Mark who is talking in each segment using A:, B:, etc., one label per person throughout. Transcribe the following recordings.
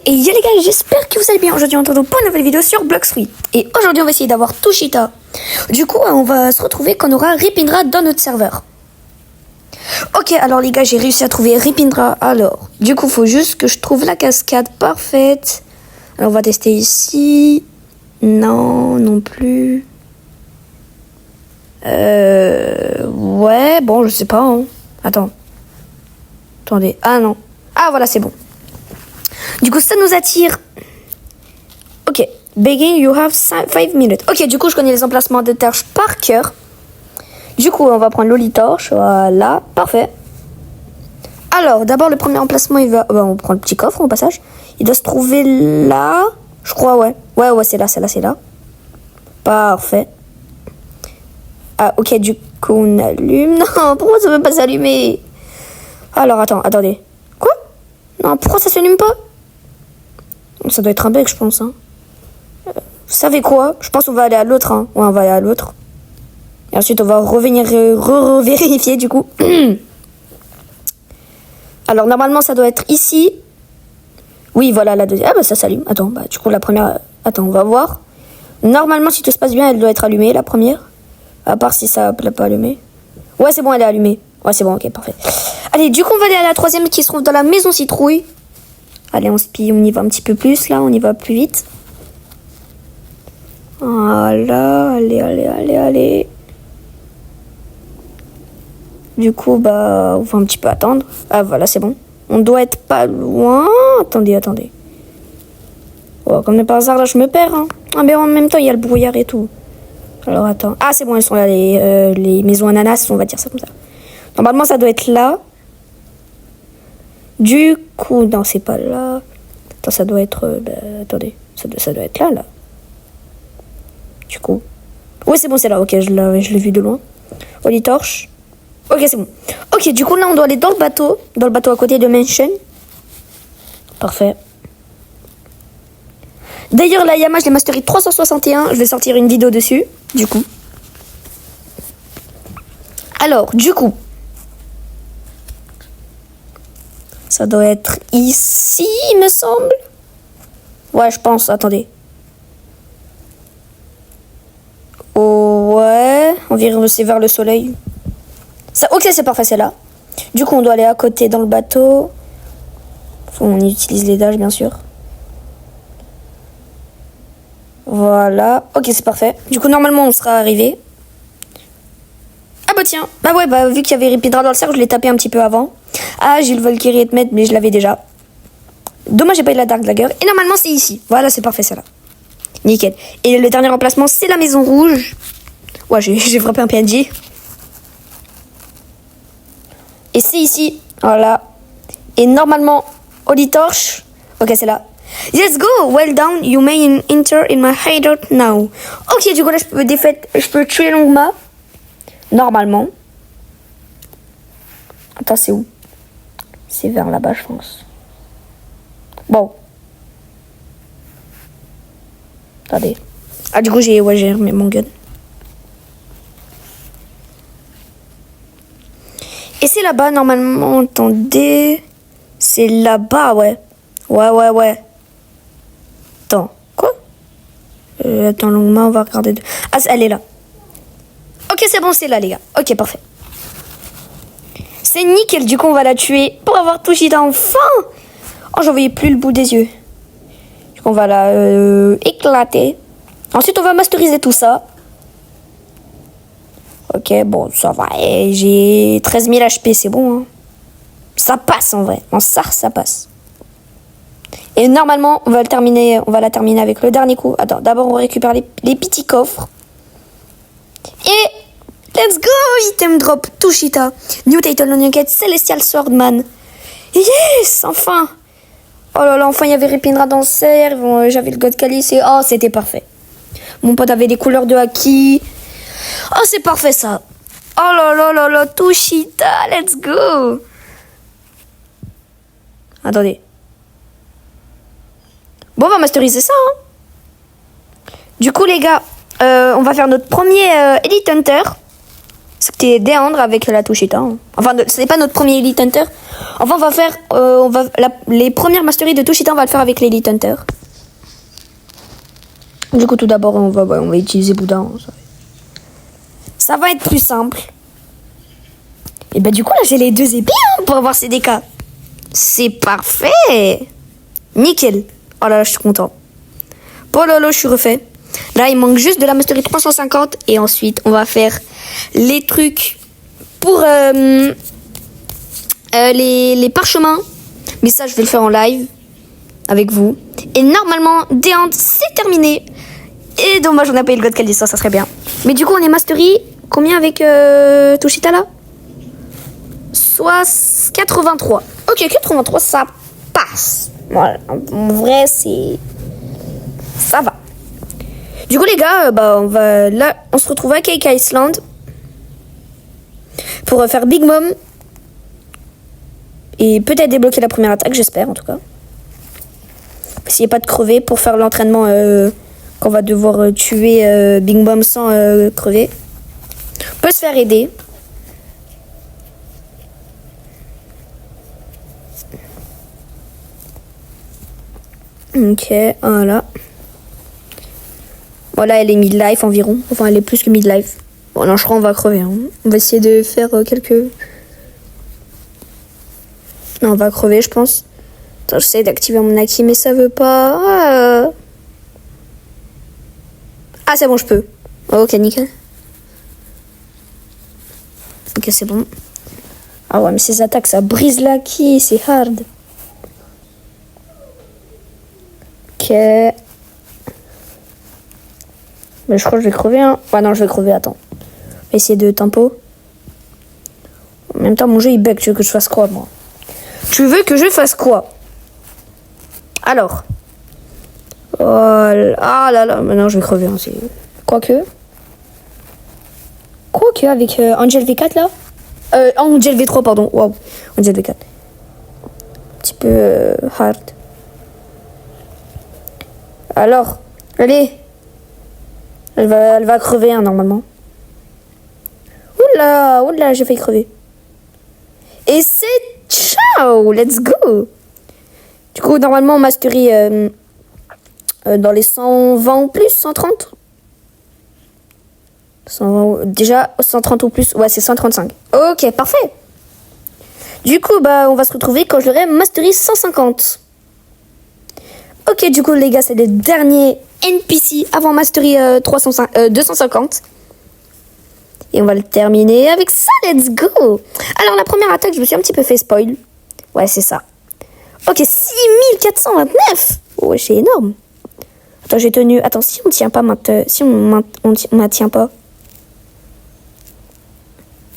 A: Et yo les gars, j'espère que vous allez bien. Aujourd'hui on se retrouve pour une nouvelle vidéo sur Blox-Fruits. Et aujourd'hui on va essayer d'avoir Tushita. Du coup on va se retrouver quand on aura Ripindra dans notre serveur. Ok, alors les gars, j'ai réussi à trouver Ripindra. Alors, du coup faut juste que je trouve la cascade parfaite. Alors on va tester ici. Non, non plus. Ouais, bon, je sais pas. Hein. Attendez. Ah non. Ah voilà, c'est bon. Du coup, ça nous attire. Ok. Begin, you have 5 minutes. Ok, du coup, je connais les emplacements de torches par cœur. Du coup, on va prendre l'olitorche. Voilà, parfait. Alors, d'abord, le premier emplacement, il va... on prend le petit coffre au passage. Il doit se trouver là. Je crois, ouais. Ouais, c'est là. Parfait. Ah, ok, du coup, on allume. Non, pourquoi ça ne veut pas s'allumer? Alors, attendez. Quoi? Non, pourquoi ça s'allume pas? Ça doit être un bug, je pense. Hein. Vous savez quoi? Je pense qu'on va aller à l'autre. Hein. Ouais, on va aller à l'autre. Et ensuite, on va revenir vérifier, du coup. Alors, normalement, ça doit être ici. Oui, voilà, la deuxième. Ah, bah, ça s'allume. Attends, bah, du coup, la première... Attends, on va voir. Normalement, si tout se passe bien, elle doit être allumée, la première. À part si ça ne l'a pas allumée. Ouais, c'est bon, elle est allumée. Ouais, c'est bon, ok, parfait. Allez, du coup, on va aller à la troisième qui se trouve dans la maison citrouille. Allez, on spie, on y va un petit peu plus, là, on y va plus vite. Voilà, allez. Du coup, bah, on va un petit peu attendre. Ah, voilà, c'est bon. On doit être pas loin. Attendez. Oh, comme par hasard, là, je me perds, hein. Ah, mais en même temps, il y a le brouillard et tout. Alors, attends. Ah, c'est bon, elles sont là, les maisons ananas, on va dire ça comme ça. Normalement, ça doit être là. Du coup, non, c'est pas là. Attends, ça doit être... attendez, ça doit être là. Du coup... Oui, c'est bon, c'est là. Ok, je l'ai vu de loin. Olitorche. Ok, c'est bon. Ok, du coup, là, on doit aller dans le bateau. Dans le bateau à côté de Mansion. Parfait. D'ailleurs, la Yamaha, je l'ai mastery 361. Je vais sortir une vidéo dessus, du coup. Alors, du coup... Ça doit être ici, il me semble. Ouais, je pense. Attendez. Oh, ouais. On vire aussi vers le soleil. Ça, ok, c'est parfait, c'est là. Du coup, on doit aller à côté dans le bateau. On utilise les dash, bien sûr. Voilà. Ok, c'est parfait. Du coup, normalement, on sera arrivé. Ah bah tiens. Bah ouais, bah vu qu'il y avait Ripindra dans le cercle, je l'ai tapé un petit peu avant. Ah, j'ai le Valkyrie et Tmet, mais je l'avais déjà. Dommage, j'ai pas eu la Dark Dagger. Et normalement, c'est ici. Voilà, c'est parfait, c'est là. Nickel. Et le dernier emplacement, c'est la maison rouge. Ouais, j'ai frappé un PNJ. Et c'est ici. Voilà. Et normalement, Olitorche. Ok, c'est là. Let's go. Well done. You may enter in my hideout now. Ok, du coup, là, je peux tuer Longma. Normalement. Attends, c'est où? C'est vers là-bas, je pense. Bon. Attendez. Ah, du coup, j'ai remis mon gun. Et c'est là-bas, normalement. Attendez. C'est là-bas, ouais. Ouais. Attends. Quoi? Attends, longuement, on va regarder. Ah, elle est là. Ok, c'est bon, c'est là, les gars. Ok, parfait. C'est nickel, du coup, on va la tuer pour avoir Tushita enfin. Oh, j'en voyais plus le bout des yeux. Du coup, on va la éclater. Ensuite, on va masteriser tout ça. Ok, bon, ça va. J'ai 13 000 HP, c'est bon. Hein. Ça passe, en vrai. En SAR, ça passe. Et normalement, on va la terminer avec le dernier coup. Attends, d'abord, on récupère les petits coffres. Et... Let's go! Item drop, Tushita. New title on your quête, Celestial Swordman. Yes! Enfin! Oh là là, enfin il y avait Ripindra dans le cerf. J'avais le God Calice et... Oh, c'était parfait. Mon pote avait les couleurs de Haki. Oh, c'est parfait ça. Oh là là, Tushita, let's go! Attendez. Bon, on va masteriser ça. Hein. Du coup, les gars, on va faire notre premier Elite Hunter. C'était Deandre avec la Tushita. Hein. Enfin, c'est pas notre premier Elite Hunter. Enfin, on va faire... les premières masteries de Toshita, on va le faire avec l'Elite Hunter. Du coup, tout d'abord, on va utiliser Boudin. Ça va être plus simple. Et bah du coup, là, j'ai les 2 épées pour avoir ces DK. C'est parfait. Nickel. Oh là là, je suis content. Oh là là, je suis refait. Là, il manque juste de la mastery 350. Et ensuite, on va faire les trucs pour les parchemins. Mais ça, je vais le faire en live avec vous. Et normalement, Déante, c'est terminé. Et dommage, on n'a pas eu le God Callisto, ça serait bien. Mais du coup, on est mastery. Combien avec Toshita là? Soit 83. Ok, 83, ça passe. Voilà. En vrai, c'est... ça va. Du coup, les gars, on se retrouve à Cake Island pour faire Big Mom. Et peut-être débloquer la première attaque, j'espère en tout cas. Essayez pas de crever pour faire l'entraînement qu'on va devoir tuer Big Mom sans crever. On peut se faire aider. Ok, voilà. Voilà, elle est mid-life environ. Enfin, elle est plus que mid-life. Bon, non, je crois qu'on va crever. Hein. On va essayer de faire quelques... Non, on va crever, je pense. Attends, j'essaie d'activer mon Aki, mais ça veut pas. Ah, c'est bon, je peux. Ok, nickel. Ok, c'est bon. Ah ouais, mais ces attaques, ça brise l'Aki, c'est hard. Ok. Mais je crois que je vais crever, hein. Ouais, non, je vais crever, attends. On va essayer de tempo. En même temps, mon jeu, il bug. Tu veux que je fasse quoi, moi? Tu veux que je fasse quoi? Alors. Oh là, ah là là. Maintenant, je vais crever, hein. Quoique, avec Angel V4, là. Angel V3, pardon. Waouh. Angel V4. Un petit peu hard. Alors, allez. Elle va crever, hein, normalement. Oula, j'ai failli crever. Et c'est ciao, let's go. Du coup, normalement, on mastery dans les 120 ou plus, 130. 120, déjà, 130 ou plus, ouais, c'est 135. Ok, parfait. Du coup, on va se retrouver quand j'aurai mastery 150. Ok, du coup, les gars, c'est les derniers NPC avant mastery 250. Et on va le terminer avec ça, let's go. Alors, la première attaque, je me suis un petit peu fait spoil. Ouais, c'est ça. Ok, 6429. Ouais, c'est énorme. Attends, j'ai tenu... Attends, si on tient pas maintenant... Si on maintient pas...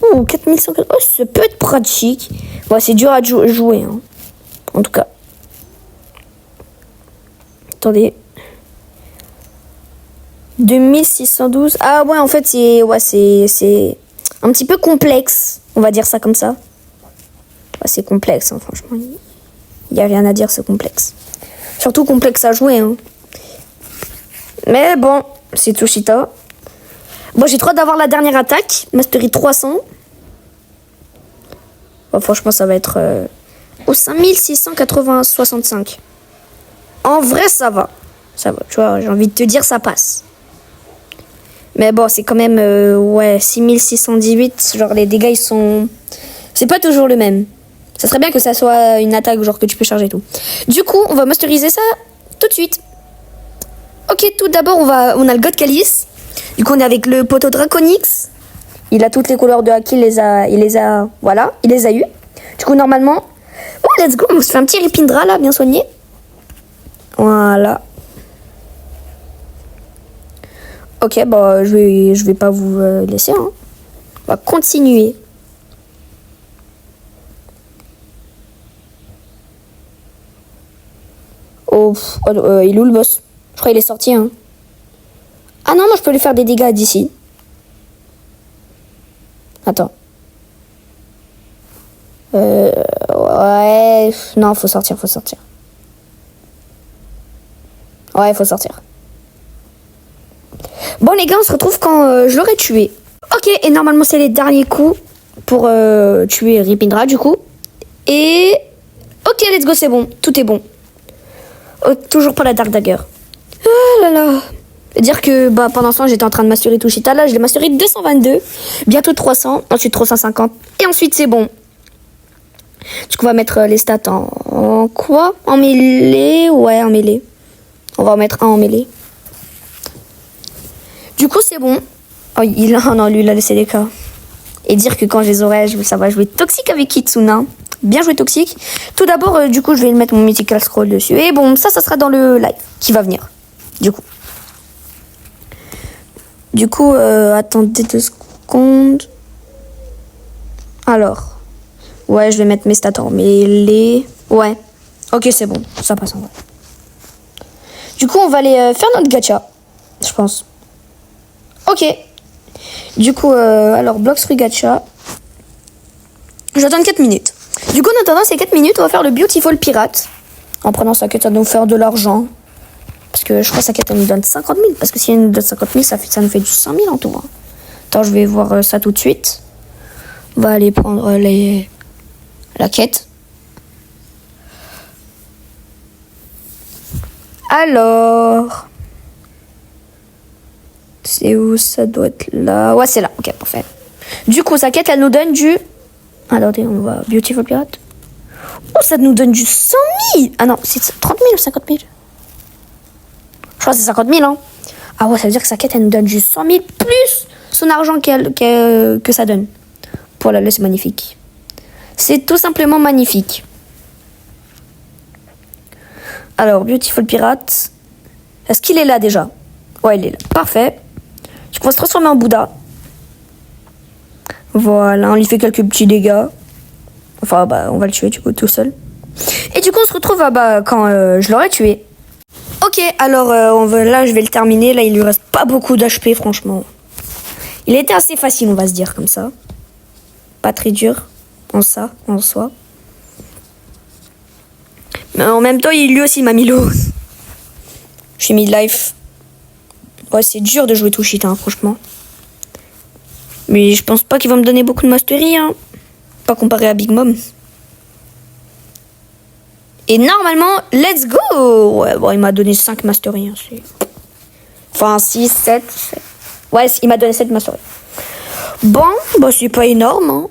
A: Oh, 4100... Oh, ça peut être pratique. Ouais, c'est dur à jouer, hein. En tout cas. Attendez. 2612. Ah ouais, en fait, c'est un petit peu complexe. On va dire ça comme ça. Ouais, c'est complexe, hein, franchement. Il n'y a rien à dire, c'est complexe. Surtout complexe à jouer. Hein. Mais bon, c'est Toshita. Bon, j'ai trop d'avoir la dernière attaque. Mastery 300. Bon, franchement, ça va être au 5665. En vrai, ça va. Ça va, tu vois, j'ai envie de te dire, ça passe. Mais bon, c'est quand même, 6618. Genre, les dégâts, ils sont... C'est pas toujours le même. Ça serait bien que ça soit une attaque, genre, que tu peux charger et tout. Du coup, on va masteriser ça tout de suite. Ok, tout d'abord, on a le God Calice. Du coup, on est avec le poteau Draconix. Il a toutes les couleurs de Haki, il les a, voilà, il les a eu. Du coup, normalement, oh, let's go, on se fait un petit Ripindra, là, bien soigné. Voilà. Ok, je vais pas vous laisser, hein. On va continuer. Oh, il est où le boss? Je crois qu'il est sorti, hein. Ah non, moi je peux lui faire des dégâts d'ici. Attends. Ouais. Non, faut sortir. Ouais, faut sortir. Bon, les gars, on se retrouve quand je l'aurai tué. Ok, et normalement, c'est les derniers coups pour tuer Ripindra, du coup. Et... Ok, let's go, c'est bon. Tout est bon. Oh, toujours pas la Dark Dagger. Ah là là. Dire que pendant ce temps, j'étais en train de masterer Tushita. Là, je l'ai masteré 222. Bientôt 300. Ensuite 350. Et ensuite, c'est bon. Du coup, on va mettre les stats en quoi? En mêlée? Ouais, en mêlée. On va en mettre un en mêlée. Du coup, c'est bon. Oh, non, lui, il a laissé des cas. Et dire que quand je les aurai, ça va jouer toxique avec Kitsuna. Bien joué toxique. Tout d'abord, du coup, je vais mettre mon Mythical Scroll dessus. Et bon, ça sera dans le live qui va venir. Du coup, attendez 2 secondes. Alors. Ouais, je vais mettre mes stats en mêlée. Ouais. Ok, c'est bon. Ça passe en vrai. Du coup, on va aller faire notre gacha. Je pense. Ok. Du coup, alors, Blox Free Gacha. J'attends 4 minutes. Du coup, en attendant ces 4 minutes, on va faire le Beautiful Pirate. En prenant sa quête, ça va nous faire de l'argent. Parce que je crois que sa quête, elle nous donne 50 000. Parce que si elle nous donne 50 000, ça nous fait du 100 000 en tout. Hein. Attends, je vais voir ça tout de suite. On va aller prendre la quête. Alors... C'est où? Ça doit être là. Ouais, c'est là. Ok, parfait. Du coup, sa quête, elle nous donne du... Attendez, on va... Beautiful Pirate. Oh, ça nous donne du 100 000. Ah non, c'est 30 000 ou 50 000? Je crois que c'est 50 000, hein. Ah ouais, ça veut dire que sa quête, elle nous donne du 100 000 plus son argent que ça donne. Oh là là, c'est magnifique. C'est tout simplement magnifique. Alors, Beautiful Pirate. Est-ce qu'il est là déjà? Ouais, il est là. Parfait. Du coup, on va se transformer en Bouddha. Voilà, on lui fait quelques petits dégâts. Enfin, on va le tuer du coup tout seul. Et du coup, on se retrouve quand je l'aurai tué. Ok, alors là, je vais le terminer. Là, il lui reste pas beaucoup d'HP, franchement. Il était assez facile, on va se dire comme ça. Pas très dur en soi. Mais en même temps, lui aussi m'a mis l'eau. Je suis mid-life. Ouais, c'est dur de jouer Tushita, hein, franchement. Mais je pense pas qu'il va me donner beaucoup de mastery, hein. Pas comparé à Big Mom. Et normalement, let's go! Ouais, bon, il m'a donné 5 mastery. Hein, enfin, 6, 7. Ouais, il m'a donné 7 mastery. Bon, c'est pas énorme, hein.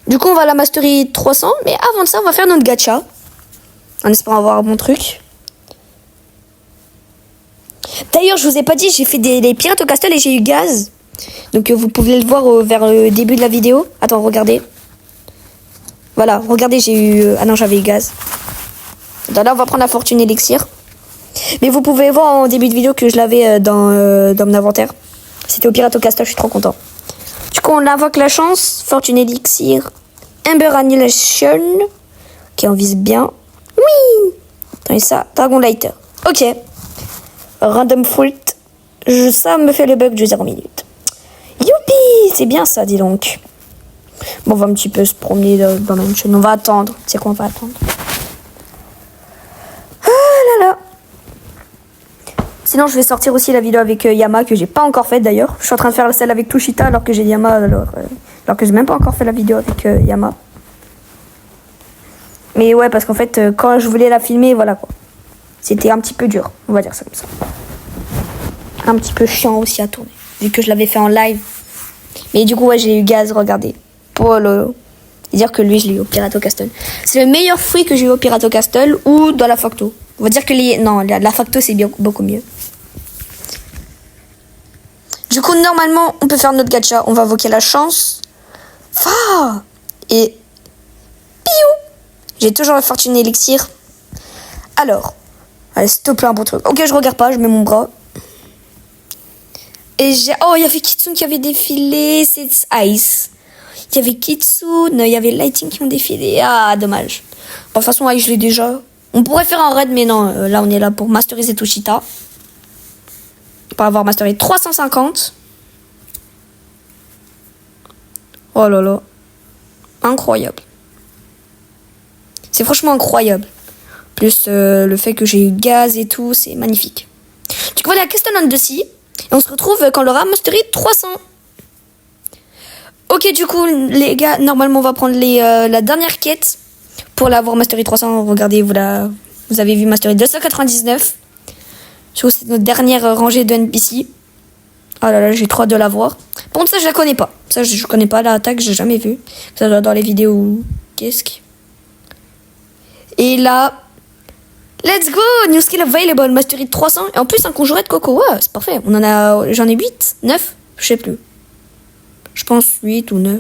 A: Du coup, on va à la mastery 300. Mais avant de ça, on va faire notre gacha. En espérant avoir un bon truc. D'ailleurs, je vous ai pas dit, j'ai fait des pirates au castle et j'ai eu gaz. Donc, vous pouvez le voir vers le début de la vidéo. Attends, regardez. Voilà, regardez, j'ai eu... Ah non, j'avais eu gaz. Là, on va prendre la fortune élixir. Mais vous pouvez voir en début de vidéo que je l'avais dans mon inventaire. C'était au pirate au castle, je suis trop content. Du coup, on invoque la chance. Fortune élixir. Ember Annihilation. Ok, on vise bien. Oui. Attendez ça. Dragon Lighter. Ok. Random Fruit. Ça me fait le bug de 0 minutes. Youpi. C'est bien ça, dis donc. Bon, on va un petit peu se promener dans la chaîne. On va attendre. C'est quoi, on va attendre. Ah là là. Sinon, je vais sortir aussi la vidéo avec Yama, que j'ai pas encore faite d'ailleurs. Je suis en train de faire celle avec Tushita alors que j'ai Yama, alors que j'ai même pas encore fait la vidéo avec Yama. Mais ouais, parce qu'en fait, quand je voulais la filmer, voilà quoi. C'était un petit peu dur, on va dire ça comme ça. Un petit peu chiant aussi à tourner, vu que je l'avais fait en live. Mais du coup, ouais, j'ai eu gaz, regardez. Pour dire que lui, je l'ai eu au Pirate au Castle. C'est le meilleur fruit que j'ai eu au Pirate au Castle ou dans la Facto. On va dire que la Facto, c'est beaucoup mieux. Du coup, normalement, on peut faire notre gacha. On va invoquer la chance. Et... Piou. J'ai toujours la fortune élixir. Alors. Allez, s'il te plaît, un bon truc. Ok, je regarde pas, je mets mon bras. Et j'ai... Oh, il y avait Kitsune qui avait défilé. C'est Ice. Il y avait Kitsune, il y avait Lighting qui ont défilé. Ah, dommage. Bon, de toute façon, Ice, je l'ai déjà. On pourrait faire un raid, mais non. Là, on est là pour masteriser Tushita. Pour avoir masterisé 350. Oh là là. Incroyable. C'est franchement incroyable. Plus le fait que j'ai eu gaz et tout, c'est magnifique. Du coup, voilà, Castellan de Si. Et on se retrouve quand on aura mastery 300. Ok, du coup, les gars, normalement, on va prendre la dernière quête. Pour l'avoir Mastery 300, regardez, vous avez vu Mastery 299. Je trouve que c'est notre dernière rangée de NPC. Oh là là, j'ai trop hâte de l'avoir. Par contre, ça, je la connais pas. Ça, je connais pas l'attaque, j'ai jamais vu. Ça doit dans les vidéos. Qu'est-ce que... Et là... Let's go! New skill available, Mastery 300. Et en plus, un conjuré de coco. Ouais, c'est parfait. J'en ai 8, 9, je sais plus. Je pense 8 ou 9.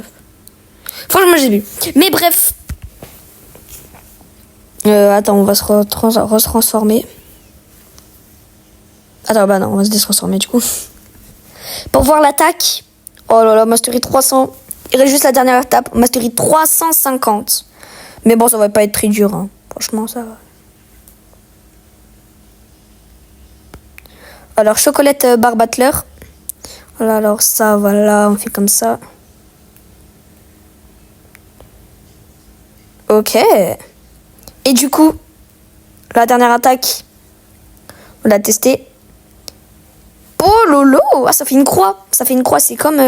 A: Franchement, j'ai vu. Mais bref. Attends, on va se transformer. Attends, bah non, on va se détransformer du coup. Pour voir l'attaque. Oh là là, Mastery 300. Il reste juste la dernière étape. Mastery 350. Mais bon, ça va pas être très dur. Hein. Franchement, ça va. Alors, chocolate bar battler. Voilà, alors ça, voilà, on fait comme ça. Ok. Et du coup, la dernière attaque, on l'a testée. Oh lolo, ah, ça fait une croix. Ça fait une croix, c'est comme...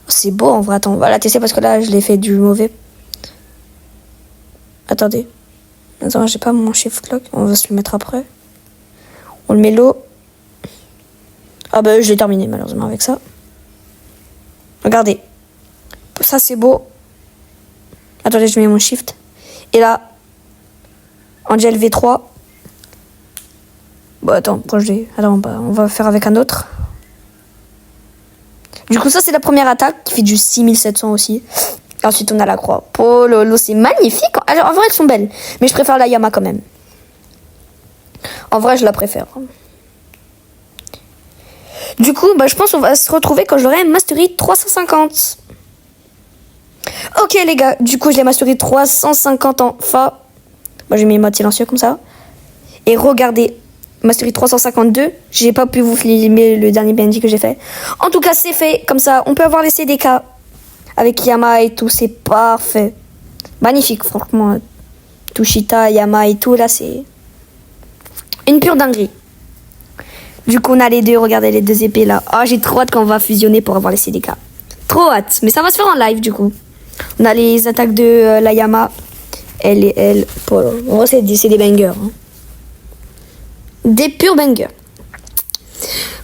A: C'est beau en vrai. Attends, on va la tester parce que là, je l'ai fait du mauvais. Attendez. Attends, j'ai pas mon shift lock. On va se le mettre après. On le met l'eau. Ah bah je l'ai terminé malheureusement avec ça. Regardez. Ça c'est beau. Attendez, je mets mon shift. Et là, Angel V3. Bon attends, attends, on va faire avec un autre. Du coup ça c'est la première attaque qui fait du 6700 aussi. Et ensuite on a la croix. Oh lolo, c'est magnifique. Alors, en vrai elles sont belles. Mais je préfère la Yama quand même. En vrai, je la préfère. Du coup, bah, je pense qu'on va se retrouver quand j'aurai Mastery 350. Ok, les gars. Du coup, je l'ai Mastery 350 en fa. Moi, j'ai mis mode silencieux comme ça. Et regardez, Mastery 352. J'ai pas pu vous filmer le dernier BND que j'ai fait. En tout cas, c'est fait. Comme ça, on peut avoir les CDK avec Yama et tout. C'est parfait. Magnifique, franchement. Tushita, Yama et tout, là, c'est... une pure dinguerie. Du coup, on a les deux. Regardez les deux épées là. Oh, j'ai trop hâte quand on va fusionner pour avoir les CDK. Trop hâte. Mais ça va se faire en live du coup. On a les attaques de la Yama. Elle et elle. En vrai, c'est des bangers. Hein. Des purs bangers.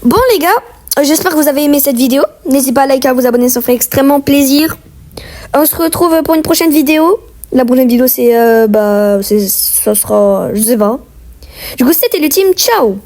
A: Bon, les gars. J'espère que vous avez aimé cette vidéo. N'hésitez pas à liker, à vous abonner. Ça ferait extrêmement plaisir. On se retrouve pour une prochaine vidéo. La prochaine vidéo, ça sera... je sais pas. Du coup, c'était le team. Ciao!